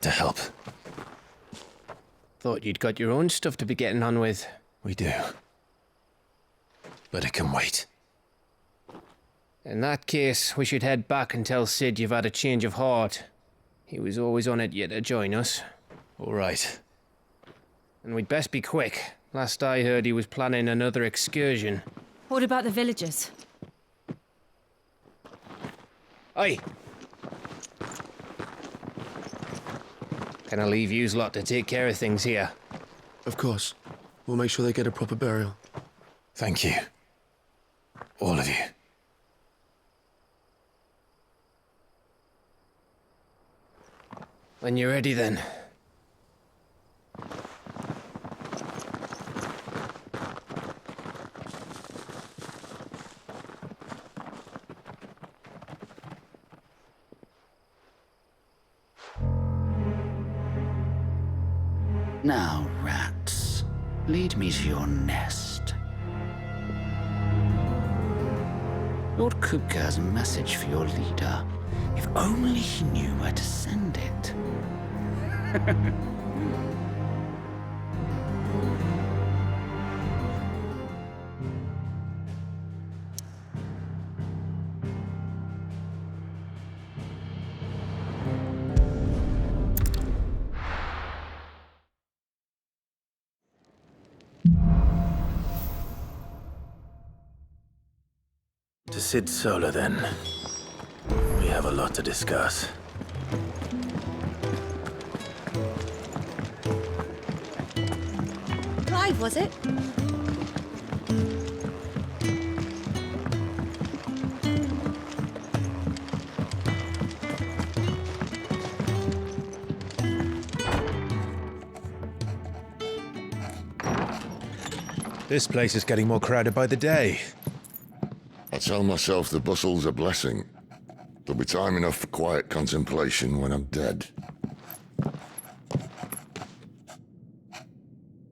to help. Thought you'd got your own stuff to be getting on with. We do. But it can wait. In that case, we should head back and tell Sid you've had a change of heart. He was always on it yet to join us. All right. And we'd best be quick. Last I heard, he was planning another excursion. What about the villagers? Aye. Can I leave yous lot to take care of things here? Of course. We'll make sure they get a proper burial. Thank you. All of you. When you're ready, then. Now, rats, lead me to your nest. Lord Kupka has a message for your leader. If only he knew where to send it. To Sid Solar, then. We have a lot to discuss. Clive, was it? This place is getting more crowded by the day. I tell myself the bustle's a blessing. There'll be time enough for quiet contemplation when I'm dead.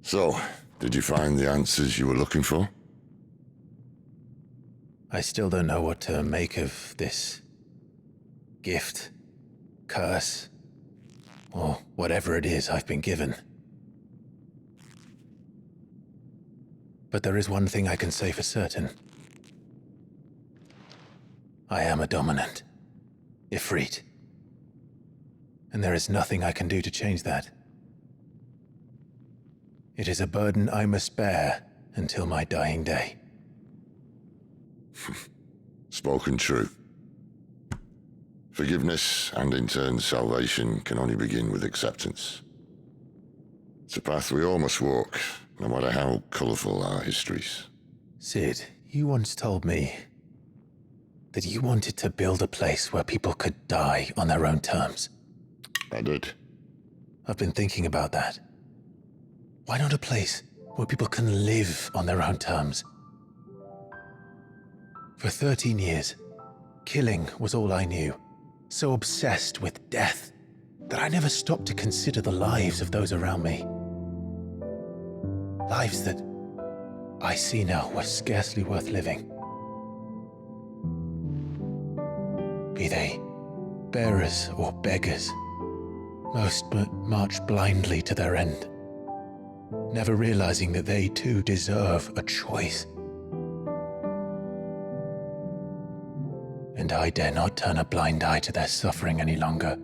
So, did you find the answers you were looking for? I still don't know what to make of this gift, curse, or whatever it is I've been given. But there is one thing I can say for certain. I am a dominant, Ifrit. And there is nothing I can do to change that. It is a burden I must bear until my dying day. Spoken true. Forgiveness, and in turn salvation, can only begin with acceptance. It's a path we all must walk, no matter how colourful our histories. Sid, you once told me that you wanted to build a place where people could die on their own terms. I did. I've been thinking about that. Why not a place where people can live on their own terms? For 13 years, killing was all I knew. So obsessed with death that I never stopped to consider the lives of those around me. Lives that I see now were scarcely worth living. Be they bearers or beggars, most march blindly to their end, never realizing that they too deserve a choice. And I dare not turn a blind eye to their suffering any longer.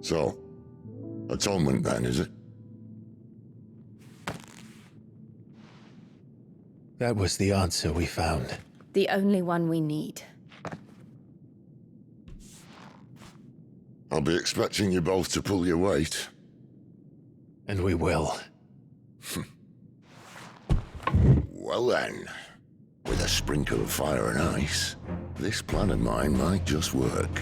So, atonement then, is it? That was the answer we found. The only one we need. I'll be expecting you both to pull your weight. And we will. Well then, with a sprinkle of fire and ice, this plan of mine might just work.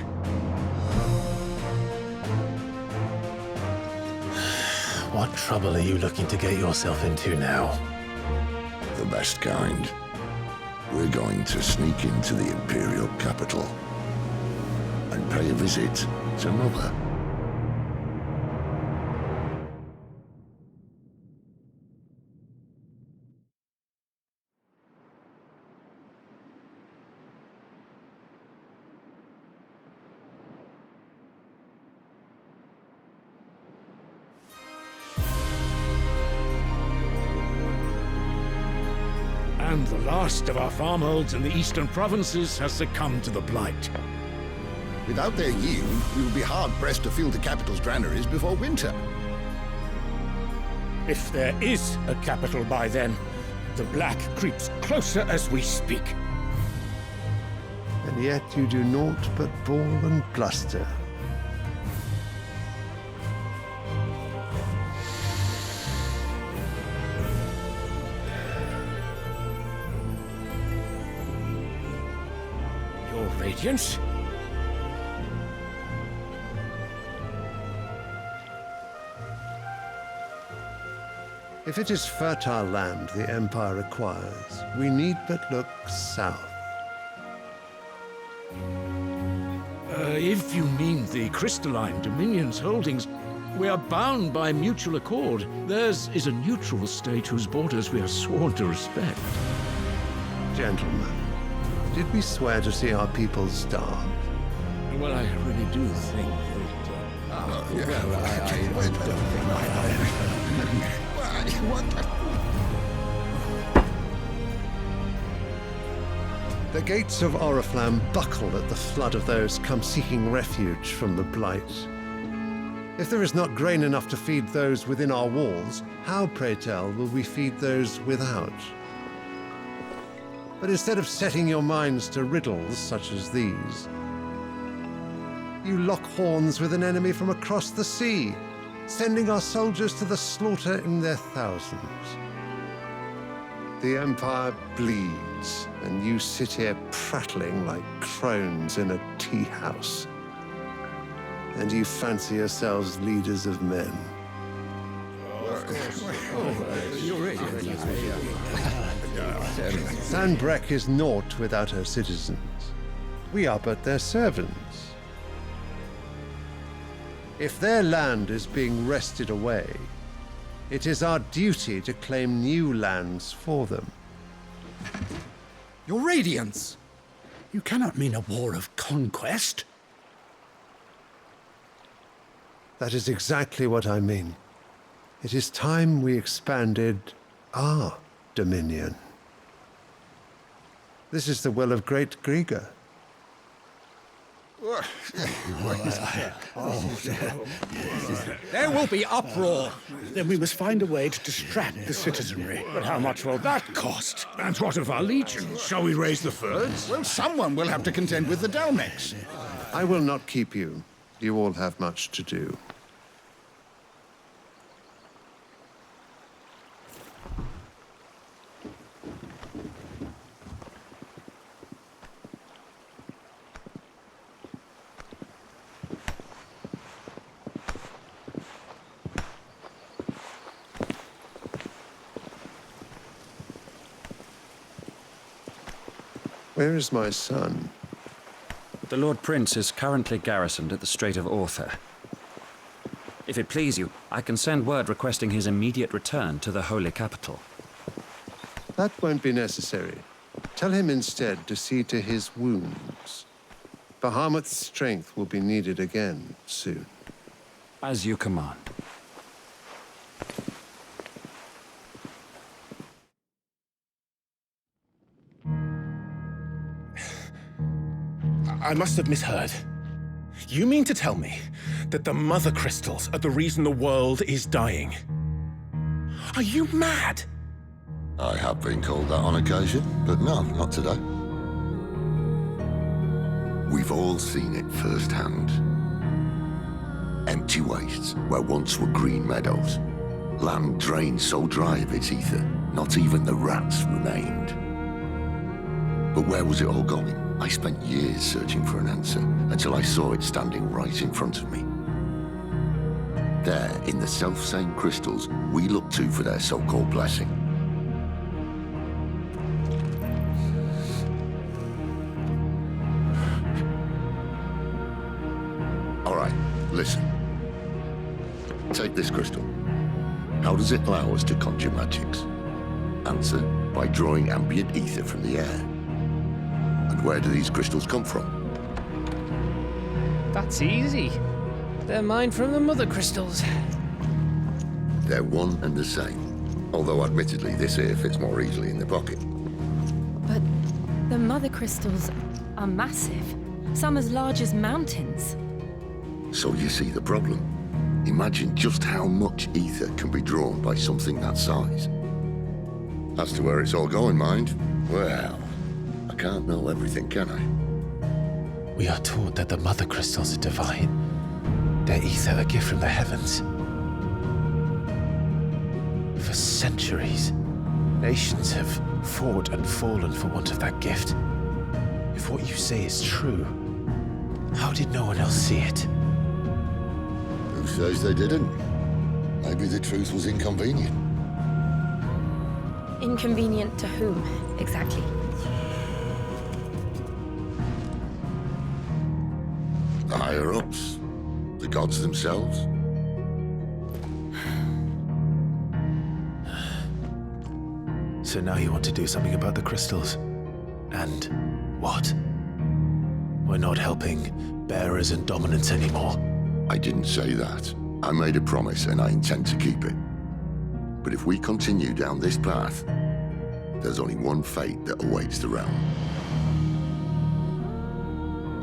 What trouble are you looking to get yourself into now? The best kind. We're going to sneak into the Imperial capital and pay a visit to Mother. And the last of our farmholds in the eastern provinces has succumbed to the blight. Without their yield, we will be hard-pressed to fill the capital's granaries before winter. If there is a capital by then, the black creeps closer as we speak. And yet you do naught but bawl and bluster. Your Radiance? If it is fertile land the Empire requires, we need but look south. If you mean the crystalline Dominion's holdings, we are bound by mutual accord. Theirs is a neutral state whose borders we are sworn to respect. Gentlemen, did we swear to see our people starve? Well, I really do think that... The gates of Oriflamme buckle at the flood of those come seeking refuge from the blight. If there is not grain enough to feed those within our walls, how, pray tell, will we feed those without? But instead of setting your minds to riddles such as these, you lock horns with an enemy from across the sea, sending our soldiers to the slaughter in their thousands. The Empire bleeds, and you sit here prattling like crones in a tea house. And you fancy yourselves leaders of men. Sanbreque is naught without her citizens. We are but their servants. If their land is being wrested away, it is our duty to claim new lands for them. Your Radiance! You cannot mean a war of conquest. That is exactly what I mean. It is time we expanded our dominion. This is the will of great Grieger. There will be uproar. Then we must find a way to distract the citizenry. But how much will that cost? And what of our legions? Shall we raise the furs? Well, someone will have to contend with the Dalmex. I will not keep you. You all have much to do. Where is my son? The Lord Prince is currently garrisoned at the Strait of Author. If it please you, I can send word requesting his immediate return to the Holy Capital. That won't be necessary. Tell him instead to see to his wounds. Bahamut's strength will be needed again soon. As you command. I must have misheard. You mean to tell me that the mother crystals are the reason the world is dying? Are you mad? I have been called that on occasion, but no, not today. We've all seen it firsthand. Empty wastes where once were green meadows. Land drained so dry of its ether, not even the rats remained. But where was it all going? I spent years searching for an answer until I saw it standing right in front of me. There, in the self-same crystals we look to for their so-called blessing. All right, listen. Take this crystal. How does it allow us to conjure magics? Answer, by drawing ambient ether from the air. And where do these crystals come from? That's easy. They're mined from the mother crystals. They're one and the same. Although admittedly this here fits more easily in the pocket. The mother crystals are massive. Some as large as mountains. So you see the problem. Imagine just how much ether can be drawn by something that size. As to where it's all going, mind, well, I can't know everything, can I? We are taught that the mother crystals are divine. Their ether a gift from the heavens. For centuries, nations have fought and fallen for want of that gift. If what you say is true, how did no one else see it? Who says they didn't? Maybe the truth was inconvenient. Inconvenient to whom, exactly? The higher-ups? The gods themselves? So now you want to do something about the crystals? And what? We're not helping bearers and dominants anymore. I didn't say that. I made a promise and I intend to keep it. But if we continue down this path, there's only one fate that awaits the realm.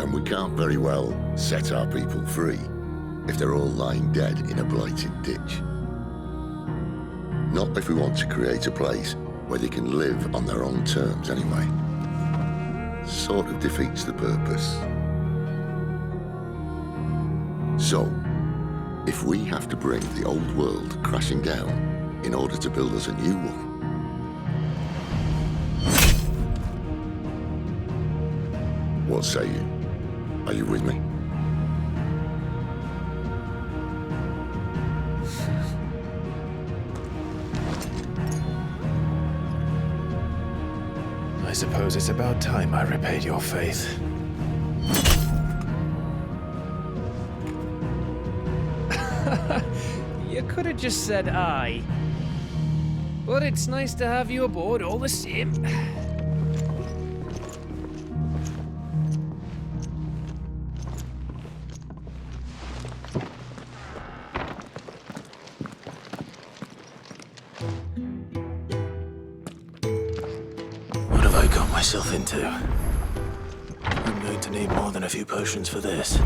And we can't very well set our people free if they're all lying dead in a blighted ditch. Not if we want to create a place where they can live on their own terms anyway. Sort of defeats the purpose. So, if we have to bring the old world crashing down in order to build us a new one, what say you? Are you with me? I suppose it's about time I repaid your faith. You could have just said aye. But it's nice to have you aboard all the same. What have I got myself into? I'm going to need more than a few potions for this.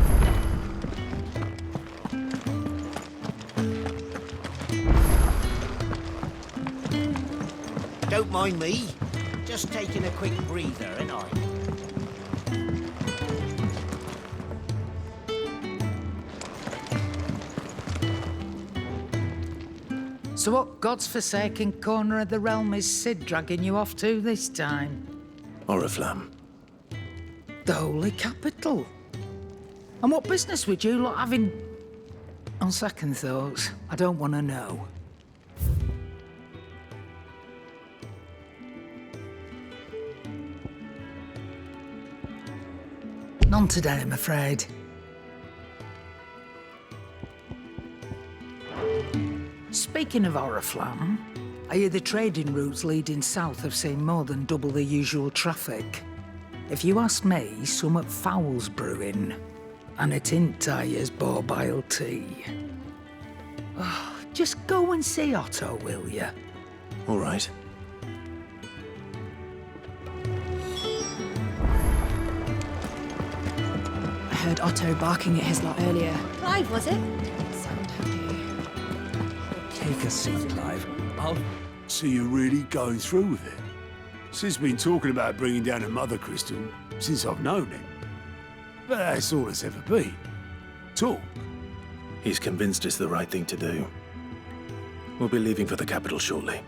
Don't mind me. Just taking a quick breather, ain't I? So what God's forsaken corner of the realm is Sid dragging you off to this time? Oriflamme. The holy capital. And what business would you lot having? On second thoughts, I don't want to know. None today, I'm afraid. Speaking of Oriflamme, I hear the trading routes leading south have seen more than double the usual traffic. If you ask me, somewhat foul's brewing. And it ain't Tyre's borbile tea. Oh, just go and see Otto, will you? All right. I heard Otto barking at his lot earlier. Clive, was it? Sound happy. Take a seat, Clive. So you're really going through with it? Sid's been talking about bringing down a mother crystal since I've known him. But that's all it's ever been. Talk. He's convinced it's the right thing to do. We'll be leaving for the capital shortly.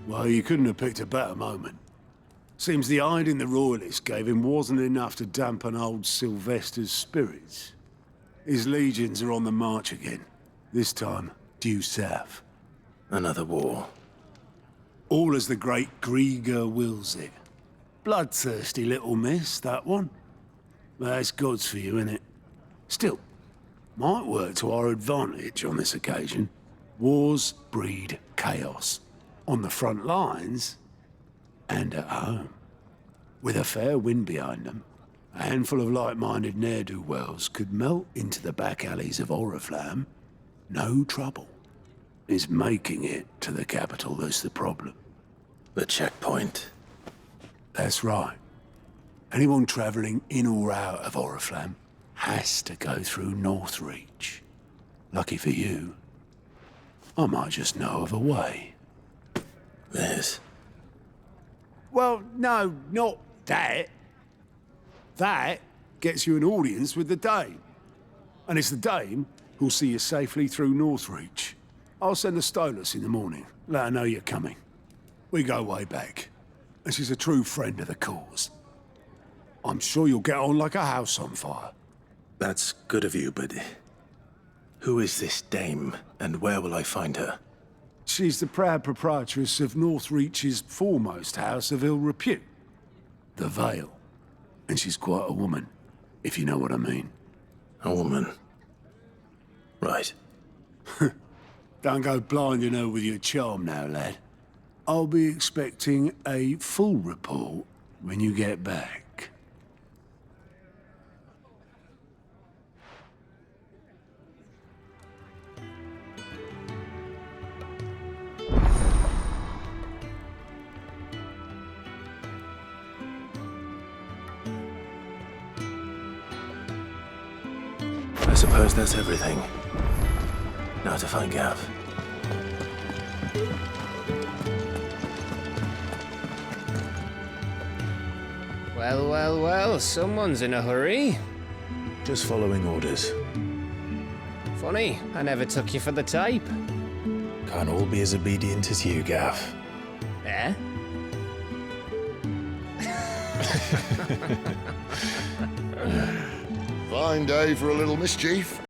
Well, you couldn't have picked a better moment. Seems the hiding the royalists gave him wasn't enough to dampen old Sylvester's spirits. His legions are on the march again. This time, due south. Another war. All as the great Grieger wills it. Bloodthirsty little miss, that one. But that's God's for you, innit? Still, might work to our advantage on this occasion. Wars breed chaos. On the front lines, and at home. With a fair wind behind them, a handful of like-minded ne'er-do-wells could melt into the back alleys of Oriflamme. No trouble. It's making it to the capital that's the problem. The checkpoint. That's right. Anyone travelling in or out of Oriflamme has to go through Northreach. Lucky for you, I might just know of a way. There's. Well, no, not that. That gets you an audience with the Dame. And it's the Dame who'll see you safely through Northreach. I'll send the Stolas in the morning, let her know you're coming. We go way back, and she's a true friend of the cause. I'm sure you'll get on like a house on fire. That's good of you, but who is this dame, and where will I find her? She's the proud proprietress of Northreach's foremost house of ill repute, the Vale. And she's quite a woman, if you know what I mean. A woman. Right. Don't go blinding her with your charm now, lad. I'll be expecting a full report when you get back. I suppose that's everything. Now to find Gav. Well, well, well, someone's in a hurry. Just following orders. Funny, I never took you for the type. Can't all be as obedient as you, Gav. Eh? Fine day for a little mischief.